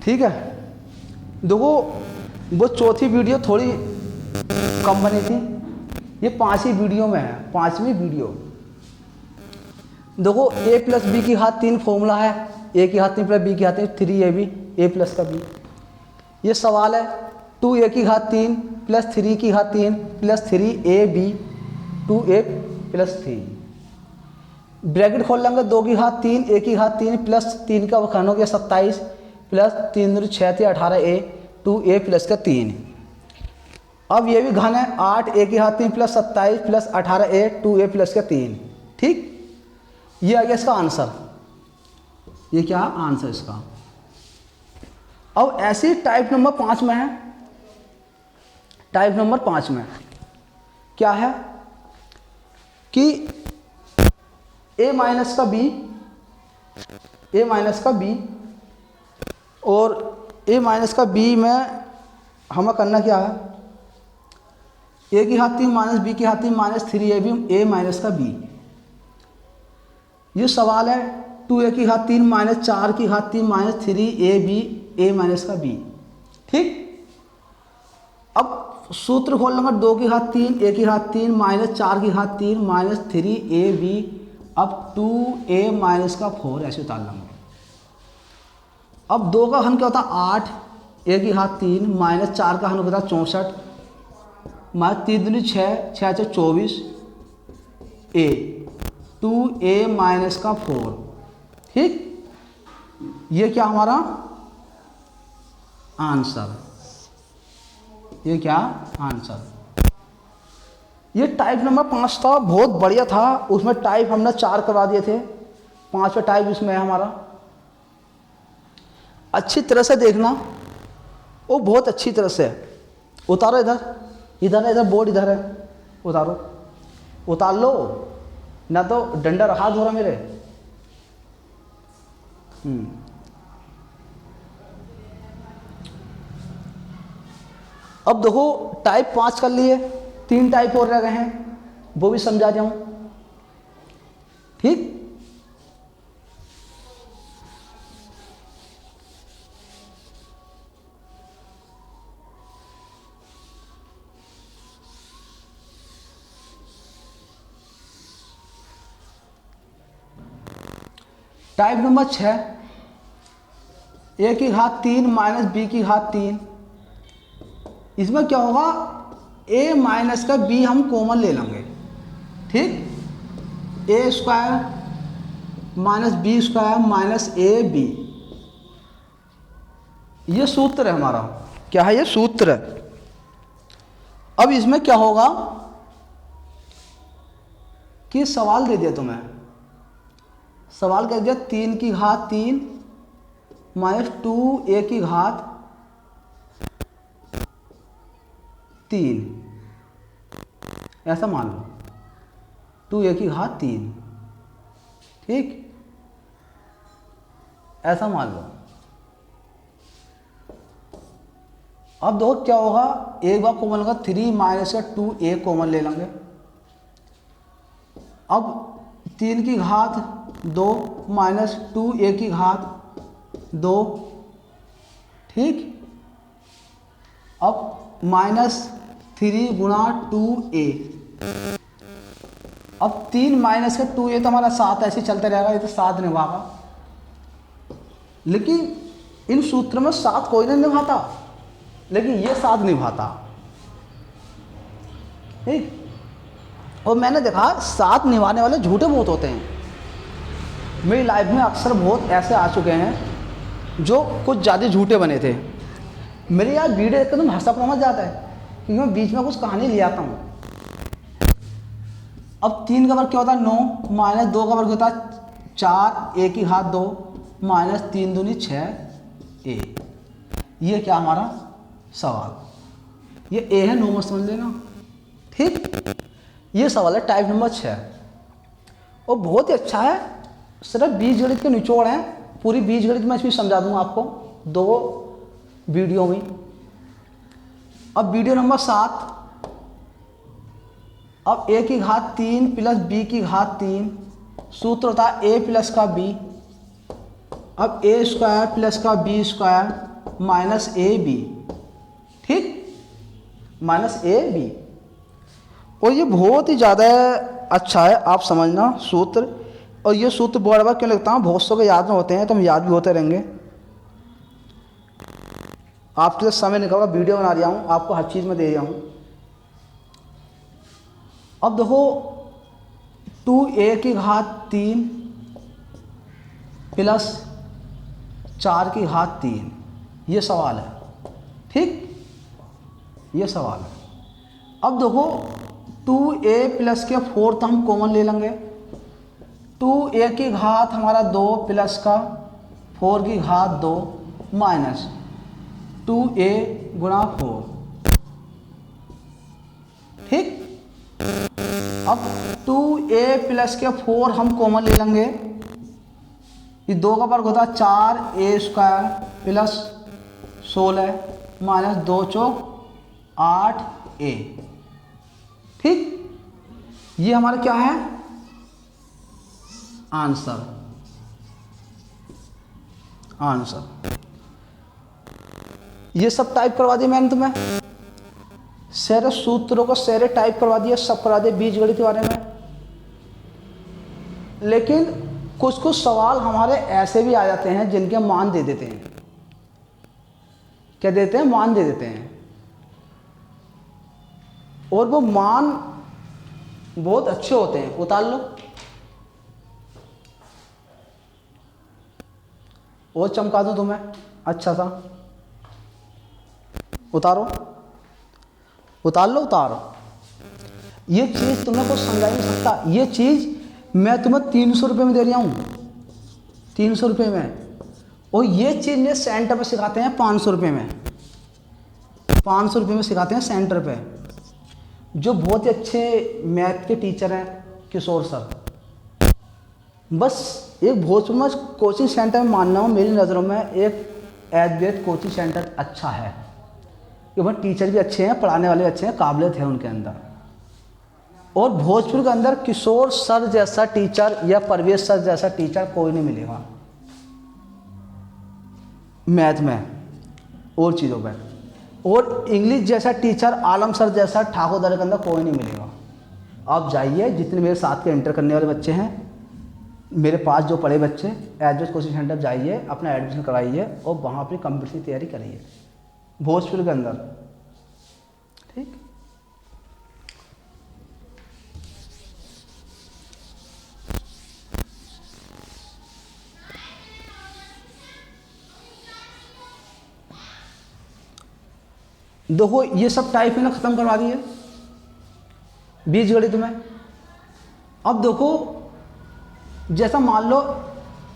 ठीक है। देखो वो चौथी वीडियो थोड़ी कम बनी थी, ये 5 ही वीडियो में है, 5वीं वीडियो। देखो a प्लस बी की घात 3 फॉर्मूला है, a की घात 3 प्लस b की घात 3 3ab, a प्लस का b। ये सवाल है 2a की घात 3 प्लस 3 की घात 3 plus 3ab 2a plus 3। Bracket खोल लेंगे 2 की घात 3 a की घात 3 प्लस 3 का घन हो गया 27 प्लस 3 दूनी 6 थी 18a 2a प्लस का 3। अब ये भी घन है 8 a की घात 3 plus 27 plus 18a 2a plus का 3। ठीक, ये आ गया इसका आंसर। ये क्या आंसर इसका। अब ऐसे टाइप नंबर 5 में है, टाइप नंबर 5 में क्या है कि a माइनस का b, a माइनस का b और a माइनस का b में हमें करना क्या है, a की घात 3 माइनस b की घात 3 माइनस 3ab a माइनस का b। ये सवाल है 2a की घात 3 माइनस 4 की घात 3 माइनस 3ab a माइनस का b। ठीक, अब सूत्र खोल लेंगे 2 की घात 3 a की घात 3 माइनस 4 की घात 3 माइनस 3ab अब 2a माइनस का 4 ऐसे उतार लेंगे। अब 2 का घन क्या होता है 8 a की घात 3 माइनस 4 का घन होता है 64 माइनस 3 दूनी 6 6 से 24 a 2a माइनस का 4। ठीक, ये क्या हमारा आंसर, ये क्या आंसर। ये टाइप नंबर 5 था, बहुत बढ़िया था। उसमें टाइप हमने 4 करवा दिए थे, 5वां टाइप इसमें है हमारा। अच्छी तरह से देखना, वो बहुत अच्छी तरह से उतारो। इधर इधर इधर बोर्ड इधर है, उतारो, उतार लो ना तो डंडा रखा धोरा मेरे। अब देखो टाइप 5 कर लिए, 3 टाइप और रह गए हैं, वो भी समझा जाऊं। ठीक, टाइप नंबर 6 a की घात 3 माइनस b की घात 3। इसमें क्या होगा a माइनस का b हम कॉमन ले लेंगे। ठीक, a square minus b square minus ab, ये सूत्र है हमारा। क्या है ये सूत्र है। अब इसमें क्या होगा कि सवाल दे दिया तुम्हें, सवाल कर दिया 3 की घात 3 माइनस 2a की घात 3, ऐसा मान लो 2a की घात 3। ठीक, ऐसा मान लो। अब देखो क्या होगा, एक बार कॉमन लेगा 3 माइनस का 2a कॉमन ले लेंगे। अब 3 की घात 2 माइनस 2a की घात 2। ठीक, अब माइनस 3 गुणा 2a। अब 3 माइनस का 2a तो हमारा 7 ऐसे चलते रहेगा, ये तो 7 निभागा। लेकिन इन सूत्र में 7 कोई नहीं निभाता, लेकिन ये 7 निभाता। ठीक, और मैंने देखा 7 निभाने वाले झूठे बहुत होते हैं। मेरी लाइफ में अक्सर बहुत ऐसे आ चुके हैं जो कुछ ज़्यादा झूठे बने थे। मेरे यार वीडियो देखकर तुम हंसा समझ जाता है, क्योंकि मैं बीच में कुछ कहानी ले आता हूँ। अब 3 का वर्ग क्या होता है 9 माइनस 2 का वर्ग होता है 4 a की घात 2 माइनस 3 दूनी 6a। ये क्या हमारा सवाल, ये a है, 9 मत समझ लेना। ठीक, ये सवाल है टाइप नंबर 6 और बहुत ही अच्छा है। सिर्फ बीजगणित के निचोड़ हैं, पूरी बीजगणित मैं इसमें समझा दूंगा आपको 2 वीडियो में। अब वीडियो नंबर 7, अब a की घात 3 प्लस b की घात 3, सूत्र होता है a प्लस का b। अब a स्क्वायर प्लस का b square minus a b, ठीक, माइनस ए बी। और ये बहुत ही ज़्यादा अच्छा है, आप समझना सूत्र। और ये सूत्र बार बार क्यों लिखता हूँ, बहुत सौ के याद में होते हैं तो हम याद भी होते रहेंगे। आपके लिए समय निकाला, वीडियो बना रहा हूँ, आपको हर चीज़ में दे रहा हूँ। अब देखो 2a की घात 3 प्लस 4 की घात 3, ये सवाल है, ठीक, ये सवाल है। अब देखो 2a प्लस के 4 तो हम कॉमन ले लेंगे। 2a की घात हमारा 2 प्लस का 4 की घात 2 माइनस 2a गुणा 4, ठीक। अब 2a प्लस के 4 हम कॉमन ले लेंगे, ये 2 का वर्ग होता है 4a स्क्वायर प्लस 16 माइनस 2 चौक 8a, ठीक। ये हमारा क्या है आंसर, आंसर। ये सब टाइप करवा दिया मैंने तुम्हें, सारे सूत्रों को सारे टाइप करवा दिया, सब करा दिया बीजगणित के बारे में। लेकिन कुछ कुछ सवाल हमारे ऐसे भी आ जाते हैं जिनके मान दे देते हैं, क्या देते हैं, मान दे देते हैं। और वो मान बहुत अच्छे होते हैं, उतार लो और चमका दो तुम्हें अच्छा सा, उतारो, उतार लो, उतारो। ये चीज़ तुम्हें कुछ समझा ही नहीं सकता। ये चीज़ मैं तुम्हें 300 रुपये में दे रहा हूँ, 300 रुपये में। और ये चीज़ मुझे सेंटर पे सिखाते हैं 500 रुपये में, 500 रुपये में सिखाते हैं सेंटर पे, जो बहुत ही अच्छे मैथ के टीचर हैं, किशोर सर। बस एक भोजपुर में कोचिंग सेंटर में मानना हो, मेरी नज़रों में एक एडवेट कोचिंग सेंटर अच्छा है, क्योंकि टीचर भी अच्छे हैं, पढ़ाने वाले अच्छे हैं, काबिलियत है उनके अंदर। और भोजपुर के अंदर किशोर सर जैसा टीचर या परवेश सर जैसा टीचर कोई नहीं मिलेगा मैथ में और चीज़ों पे। और इंग्लिश जैसा टीचर आलम सर जैसा ठाकुर दर के अंदर कोई नहीं मिलेगा। आप जाइए, जितने मेरे साथ के इंटर करने वाले बच्चे हैं, मेरे पास जो पढ़े बच्चे, एडवेट कोचिंग सेंटर जाइए, अपना एडमिशन कराइए और वहाँ अपनी कंप्यूटर की तैयारी करिए भोजपुर के अंदर, ठीक। देखो ये सब टाइप मैंने ख़त्म करवा दिए बीजगणित में। अब देखो जैसा मान लो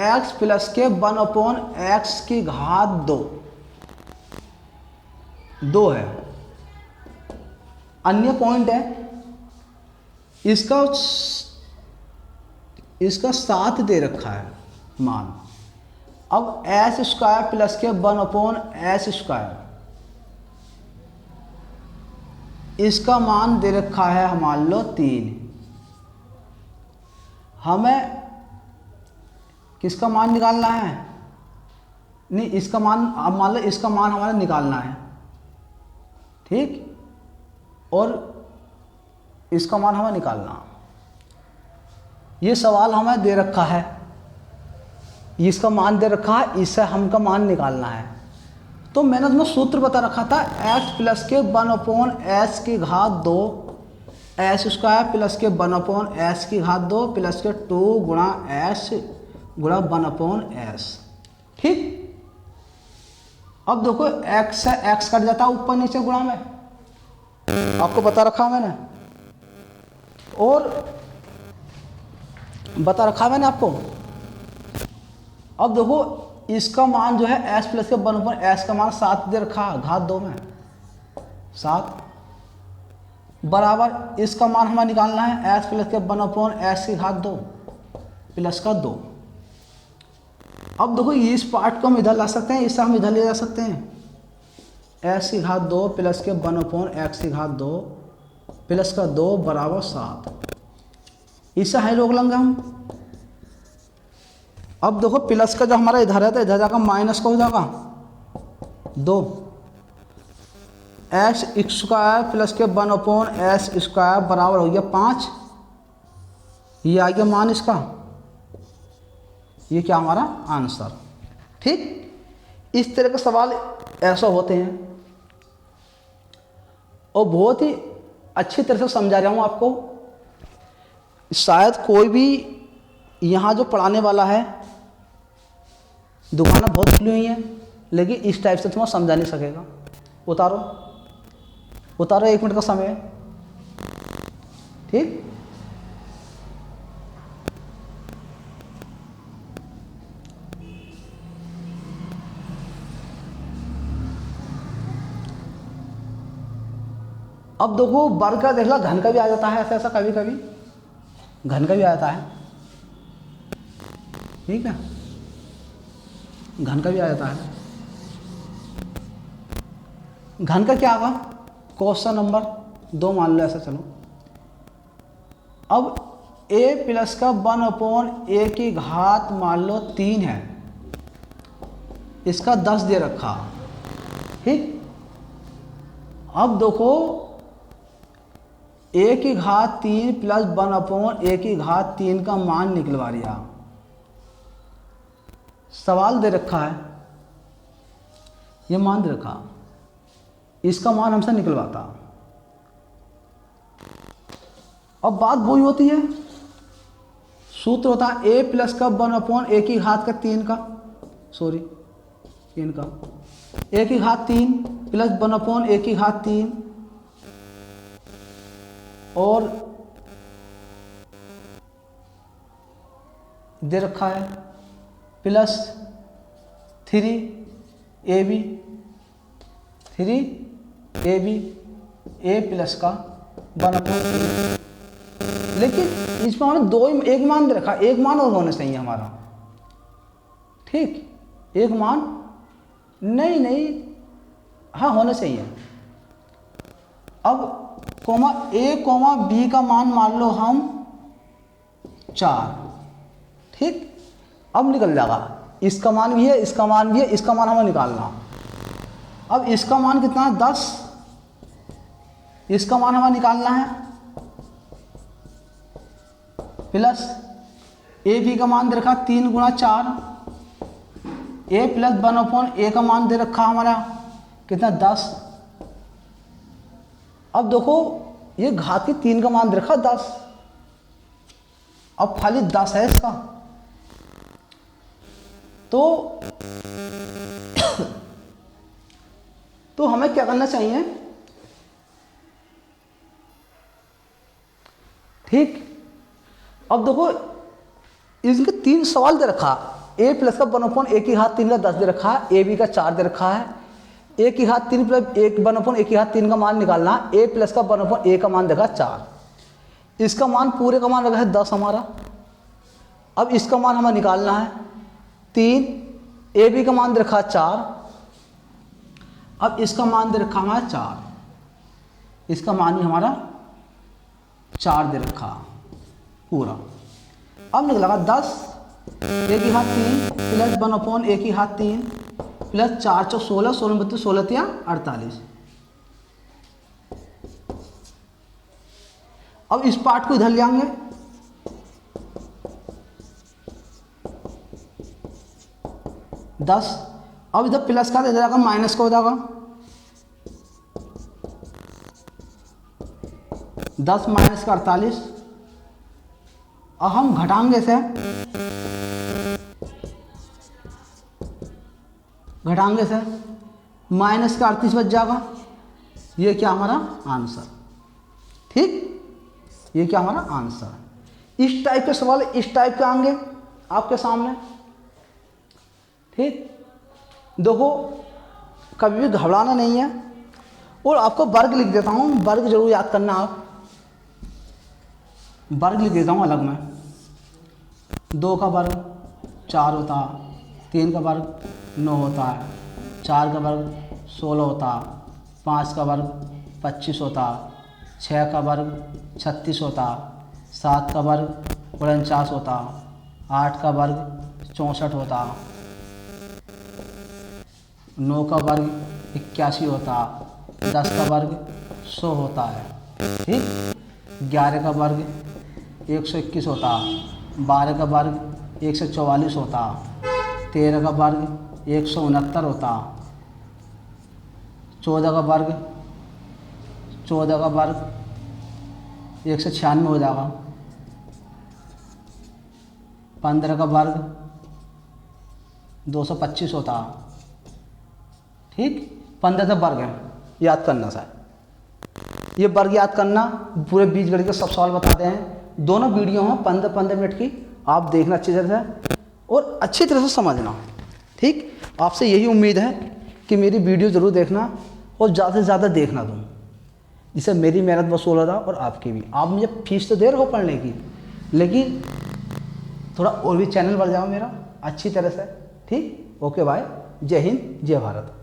x प्लस के 1/x की घात 2 है, अन्य पॉइंट है, इसका 7 दे रखा है मान। अब एस स्क्वायर प्लस के 1/s स्क्वायर, इसका मान दे रखा है मान लो 3। हमें किसका मान निकालना है, नहीं इसका मान, अब मान लो इसका मान हमारा निकालना है, ठीक, और इसका मान हमें निकालना। ये सवाल हमें दे रखा है, इसका मान दे रखा है, इससे हमका मान निकालना है। तो मैंने तुम्हें सूत्र बता रखा था x प्लस के 1/s की घात 2 s स्क्वायर प्लस के 1/s की घात 2 प्लस के 2 गुणा s गुणा 1/s, ठीक। अब देखो x से x कट जाता है ऊपर नीचे गुणा में, आपको बता रखा मैंने, और बता रखा मैंने आपको। अब देखो इसका मान जो है s प्लस के 1/s का मान 7 दे रखा है घात 2 में, 7 बराबर इसका मान हमें निकालना है s प्लस के 1/s की घात 2 प्लस का 2। अब देखो इस पार्ट को हम इधर ला सकते हैं, इससे हम इधर ले जा सकते हैं, s की घात 2 प्लस के 1/x की घात 2 प्लस का 2 बराबर 7, इससे हाई रोक लेंगे हम। अब देखो प्लस का जो हमारा इधर है तो इधर जाकर माइनस का हो जाएगा, 2 एक्स स्क्वायर प्लस के 1/s² बराबर हो गया 5। ये आ गया मान इसका, ये क्या हमारा आंसर। ठीक, इस तरह के सवाल ऐसा होते हैं और बहुत ही अच्छी तरह से समझा रहा हूँ आपको। शायद कोई भी यहाँ जो पढ़ाने वाला है, दुकानें बहुत खुली हुई हैं, लेकिन इस टाइप से तुम्हें समझा नहीं सकेगा। उतारो 1 मिनट का समय है। ठीक, अब देखो वर्ग का देख लो, घन का भी आ जाता है ऐसा ऐसा, कभी कभी घन का भी आ जाता है। ठीक है, घन का भी आ जाता है। घन का क्या होगा, क्वेश्चन नंबर 2 मान लो ऐसा। चलो अब a प्लस का 1/a की घात मान लो 3 है, इसका 10 दे रखा। ठीक, अब देखो a की घात 3 प्लस 1/a की घात 3 का मान निकलवा लिया। सवाल दे रखा है, ये मान दे रखा, इसका मान हमसे निकलवाता। अब बात वही होती है, सूत्र होता है a प्लस का 1/a की घात का 3 का, सॉरी 3 का, a की घात 3 प्लस 1/a की घात 3 और दे रखा है प्लस 3ab a प्लस का 1/3। लेकिन इसमें हमें एक मान दे रखा, एक मान और होना चाहिए हमारा। ठीक, एक मान नहीं, हाँ होना चाहिए। अब कोमा a कोमा b का मान मान लो हम 4। ठीक, अब निकल जाएगा, इसका मान भी है, इसका मान भी है, इसका मान हमें निकालना। अब इसका मान कितना है 10, इसका मान हमें निकालना है, प्लस ए बी का मान दे रखा 3 गुणा 4, a प्लस 1/a का मान दे रखा हमारा कितना 10। अब देखो ये घात की 3 का मान दे रखा 10, अब खाली 10 है इसका, तो हमें क्या करना चाहिए। ठीक, अब देखो इसके 3 सवाल दे रखा, a प्लस का 1/a की घात 3 का 10 दे रखा है, a b का 4 दे रखा है, a की घात 3 प्लस 1/a की घात 3 का मान निकालना, a प्लस का 1/a का मान देखा 4, इसका मान पूरे का मान रखा है 10 हमारा। अब इसका मान हमें निकालना है 3, a b का मान दे रखा 4, अब इसका मान दे रखा हमारा 4, इसका मान ही हमारा 4 दे रखा पूरा। अब निकलेगा 10 a की घात 3 प्लस 1/a की घात 3 प्लस 4 चौक 16, 16 32 16 या 48। अब इस पार्ट को इधर ले आएंगे, दस, अब इधर प्लस का इधर आएगा माइनस का हो जाएगा, 10 माइनस का 48। अब हम घटाएंगे से, माइनस का 38 बच जाएगा, ये क्या हमारा आंसर। ठीक, ये क्या हमारा आंसर। इस टाइप के सवाल इस टाइप के आएंगे आपके सामने। ठीक, देखो कभी भी घबराना नहीं है, और आपको वर्ग लिख देता हूँ, वर्ग जरूर याद करना। आप वर्ग लिख देता हूँ अलग में, 2 का वर्ग 4 होता, 3 का वर्ग 9 होता है, 4 का वर्ग 16 होता, 5 का वर्ग 25 होता, 6 का वर्ग 36 होता, 7 का वर्ग 49 होता, 8 का वर्ग 64 होता, 9 का वर्ग 81 होता, 10 का वर्ग 100 होता है, ठीक। 11 का वर्ग 121 होता, 12 का वर्ग 144 होता, 13 का वर्ग 169 होता, 14 का वर्ग 196 हो जाएगा, 15 का वर्ग 225 होता, ठीक। 15 से वर्ग है, याद करना सर, ये वर्ग याद करना, पूरे बीजगणित के सब सवाल बताते हैं। दोनों वीडियो हैं 15-15 मिनट की, आप देखना अच्छी तरह से और अच्छी तरह से समझना, ठीक। आपसे यही उम्मीद है कि मेरी वीडियो ज़रूर देखना और ज़्यादा से ज़्यादा देखना तुम, जिससे मेरी मेहनत वसूल हो रहा और आपकी भी। आप मुझे फीस तो दे रहे हो पढ़ने की, लेकिन थोड़ा और भी चैनल बढ़ जाओ मेरा अच्छी तरह से, ठीक। ओके बाय, जय हिंद जय भारत।